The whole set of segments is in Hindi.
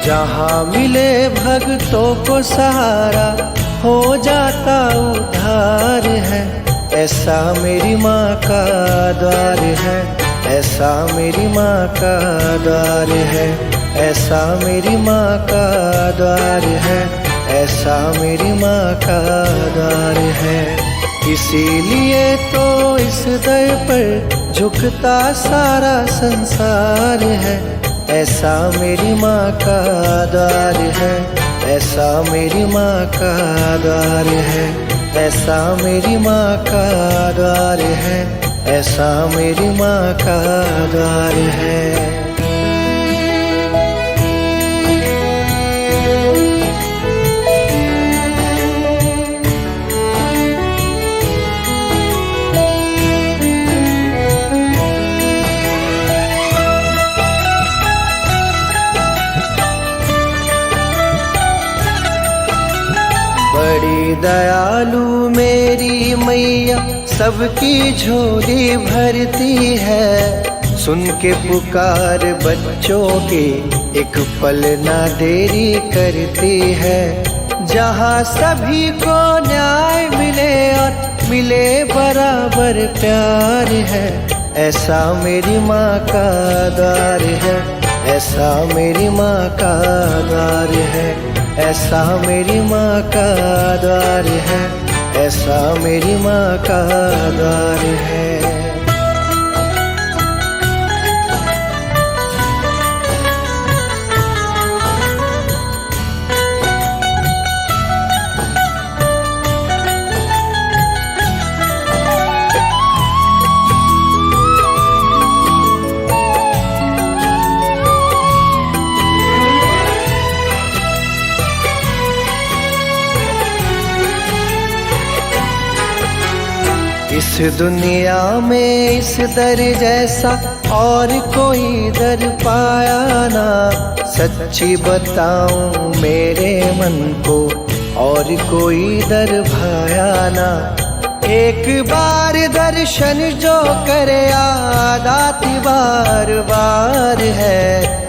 जहाँ मिले भक्तों को सहारा हो जाता उद्धार है। ऐसा मेरी माँ का द्वार है, ऐसा मेरी माँ का द्वार है, ऐसा मेरी माँ का द्वार है, ऐसा मेरी माँ का द्वार है। इसीलिए तो इस दर पर झुकता सारा संसार है। ऐसा मेरी माँ का द्वार है, ऐसा मेरी माँ का द्वार है, ऐसा मेरी माँ का द्वार है, ऐसा मेरी माँ का द्वार है। बड़ी दयालु मेरी मैया सबकी झोली भरती है। सुन के पुकार बच्चों की एक पल ना देरी करती है। जहाँ सभी को न्याय मिले और मिले बराबर प्यार है। ऐसा मेरी माँ का द्वार है, ऐसा मेरी माँ का द्वार है, ऐसा मेरी माँ का द्वार है, ऐसा मेरी माँ का द्वार है। इस दुनिया में इस दर जैसा और कोई दर पाया ना। सच्ची बताऊं मेरे मन को और कोई दर भाया ना। एक बार दर्शन जो करे याद आती बार बार है।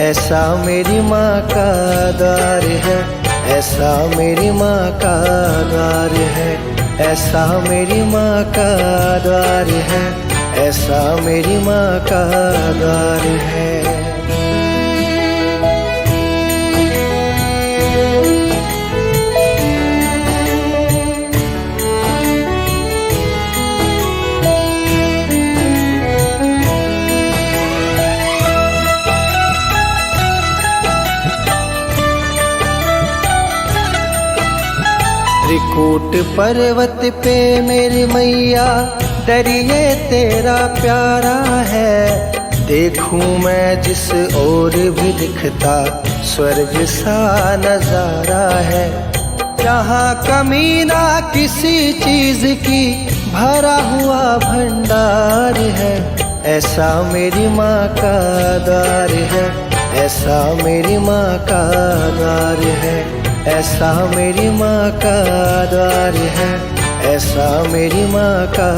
ऐसा मेरी माँ का द्वार है, ऐसा मेरी माँ का द्वार है, ऐसा मेरी माँ का द्वार है, ऐसा मेरी माँ का द्वार है। त्रिकूट पर्वत पे मेरी मैया दरिए तेरा प्यारा है। देखूं मैं जिस ओर भी दिखता स्वर्ग सा नजारा है। जहाँ कमी ना किसी चीज की भरा हुआ भंडार है। ऐसा मेरी माँ का द्वार है, ऐसा मेरी माँ का द्वार है, ऐसा मेरी माँ का द्वार है, ऐसा मेरी माँ का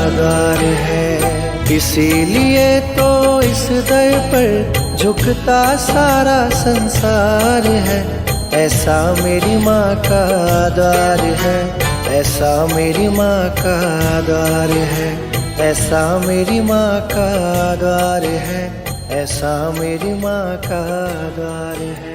द्वार है। इसीलिए तो इस दर पर झुकता सारा संसार है। ऐसा मेरी माँ का द्वार है, ऐसा मेरी माँ का द्वार है, ऐसा मेरी माँ का द्वार है, ऐसा मेरी माँ का द्वार है।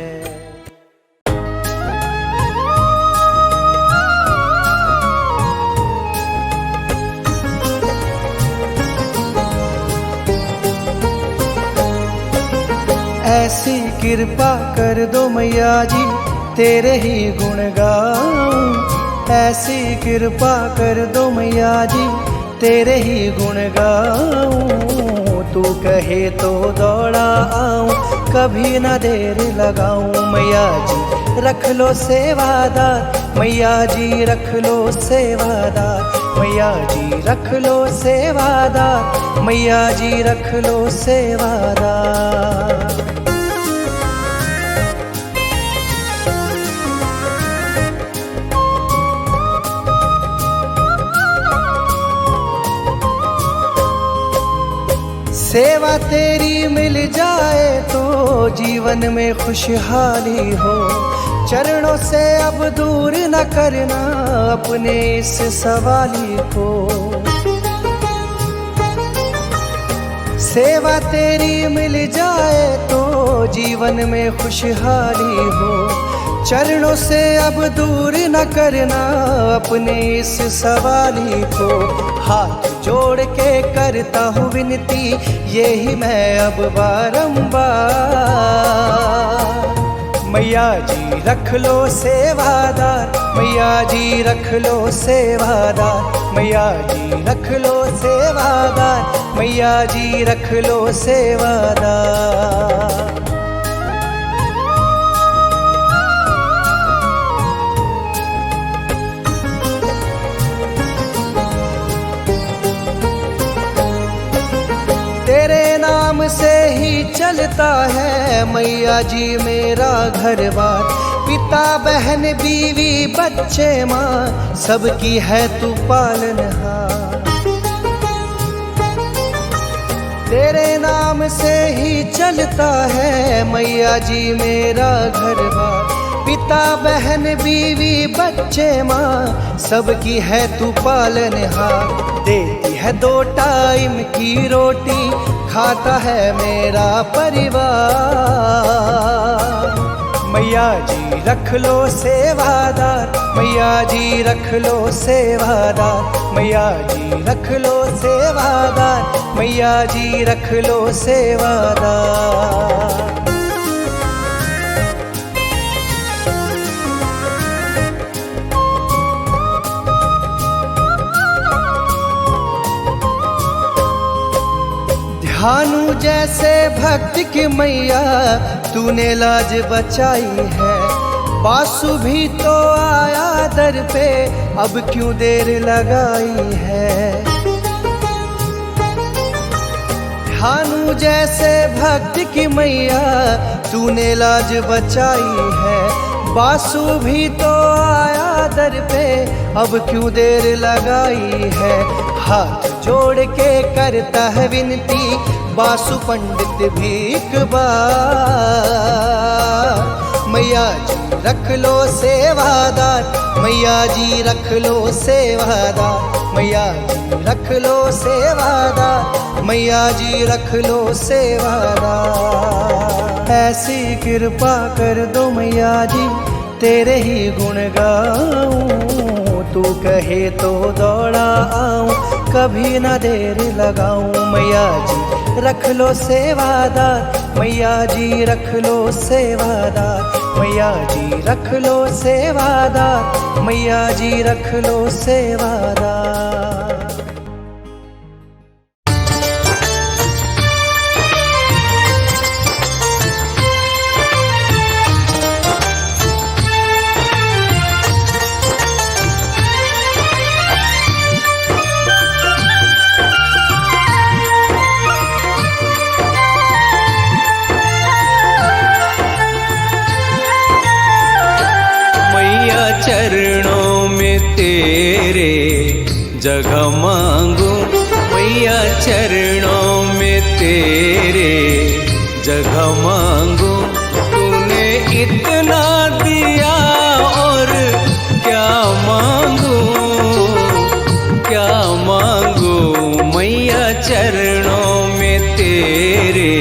ऐसी कृपा कर दो मैया जी तेरे ही गुण गाऊं। ऐसी कृपा कर दो मैया जी तेरे ही गुण गाऊं। तू कहे तो दौड़ा आऊं, कभी ना देर लगाऊं। मैया जी रख लो सेवादार, मैया जी रख लो सेवादार, मैया जी रख लो सेवादार, मैया जी रख लो सेवादार। सेवा तेरी मिल जाए तो जीवन में खुशहाली हो। चरणों से अब दूर न करना अपने इस सवाली को। सेवा तेरी मिल जाए तो जीवन में खुशहाली हो। चरणों से अब दूर न करना अपने इस सवाली को। हाथ जोड़ के करता हूँ विनती यही मैं अब बारंबार। मैया जी रख लो सेवादार, मैया जी रख लो सेवादार, मैया जी रख लो सेवादार, मैया जी रख लो सेवादार। तेरे नाम से ही चलता है मैया जी मेरा घर बार। पिता बहन बीवी बच्चे माँ सबकी है तू पालनहार। तेरे नाम से ही चलता है मैया जी मेरा घर बार। पिता बहन बीवी बच्चे माँ सबकी है तू पालनहार। देती है 2 टाइम की रोटी खाता है मेरा परिवार। मैया जी रख लो सेवादार, मैया जी रख लो सेवादार, मैया जी रख लो सेवादार, मैया जी रख लो सेवादार। भानु जैसे भक्त की मैया तूने लाज बचाई है। बासु भी तो आया दर पे अब क्यों देर लगाई है। भानु जैसे भक्त की मैया तूने लाज बचाई है। बासु भी तो आया दर पे अब क्यों देर लगाई है। हाथ जोड़ के करता है विनती बासु पंडित भी एक बार। मैया जी रख लो सेवादार, मैया जी रख लो सेवादार, मैया जी रख लो सेवादार, मैया जी रख लो सेवादार। ऐसी कृपा कर दो मैया जी तेरे ही गुण गाऊं। तू कहे तो दौड़ा आऊं कभी ना देर लगाऊं। मैया जी रख लो सेवादार, मैया जी रख लो सेवादार, मैया जी रख लो सेवादार, मैया जी रख लो सेवादार। चरणों में तेरे जगह मांगू, मैया चरणों में तेरे जगह मांगू। तूने इतना दिया और क्या मांगू, क्या मांगू। मैया चरणों में तेरे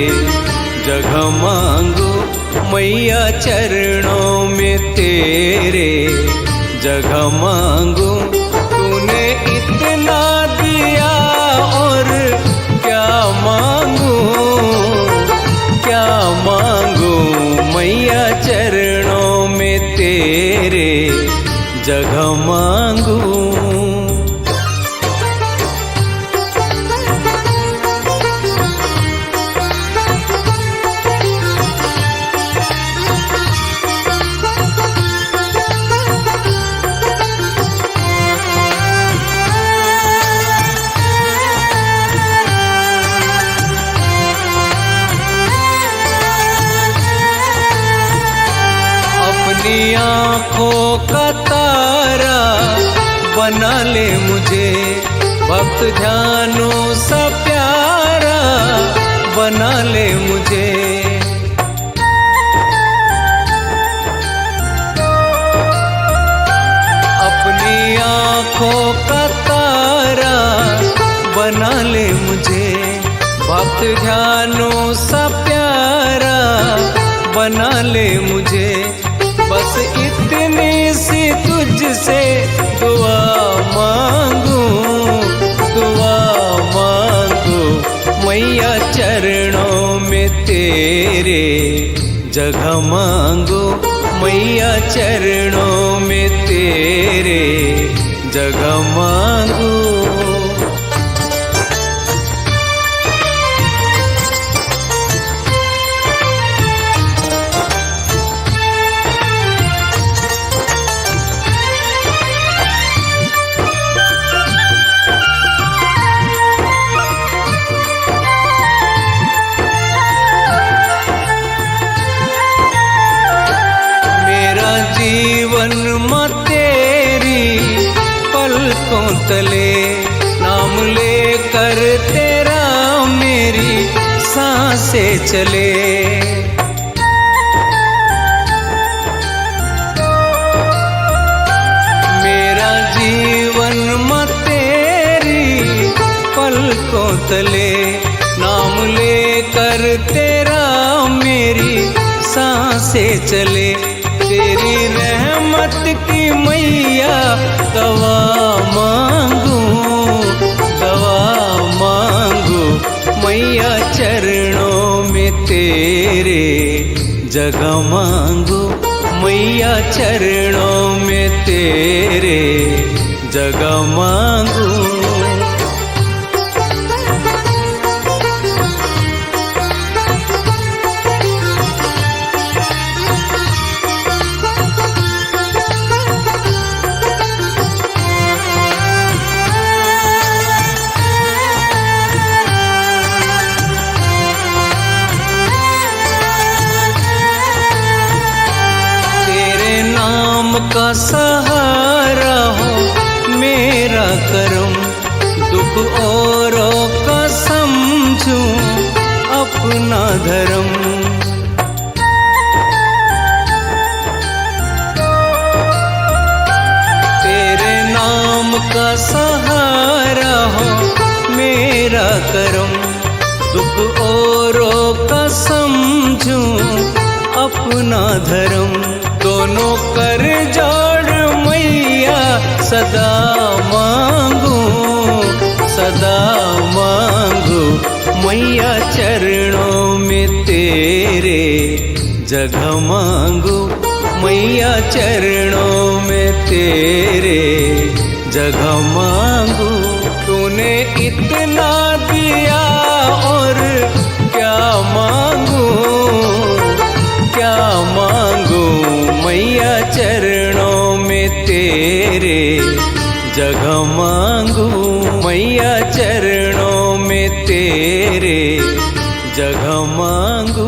जगह मांगू, मैया चरणों में तेरे जगह मांगू। तूने इतना दिया और क्या मांगू, क्या मांगू। मैया चरणों में तेरे जगह मांगू। अपनी आँखों का तारा बना ले मुझे, भक्त ध्यानों सा प्यारा बना ले मुझे। अपनी आँखों का तारा बना ले मुझे, भक्त ध्यानों सा प्यारा बना ले मुझे। बस इतनी सी तुझसे दुआ मांगू, दुआ मांगू मैया चरणों में तेरे जगह मांगू, मैया चरणों में तेरे जगह मांगू। जीवन में तेरी पलकों तले नाम लेकर तेरा मेरी सांसें चले। मेरा जीवन में तेरी पलकों तले नाम लेकर तेरा मेरी सांसें चले। तेरी रहमत की मैया दवा मांगू, दवा मांगू मैया चरणों में तेरे जगह मांगू, मैया चरणों में तेरे जगह मांगू। का सहारा हो मेरा करम, दुख औरों का समझूं अपना धर्म। तेरे नाम का सहारा हो मेरा करम, दुख औरों का समझूं अपना धर्म। दोनों कर जोड़ मैया सदा मांगू, सदा मांगू मैया चरणों में तेरे जगह मांगू, मैया चरणों में तेरे जगह मांगू। तूने इतना दिया और क्या मांगू, क्या मांगू मैया चरणों में तेरे जगह मांगू, मैया चरणों में तेरे जगह मांगू,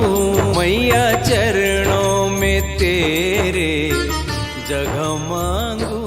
मैया चरणों में तेरे जगह मांगू।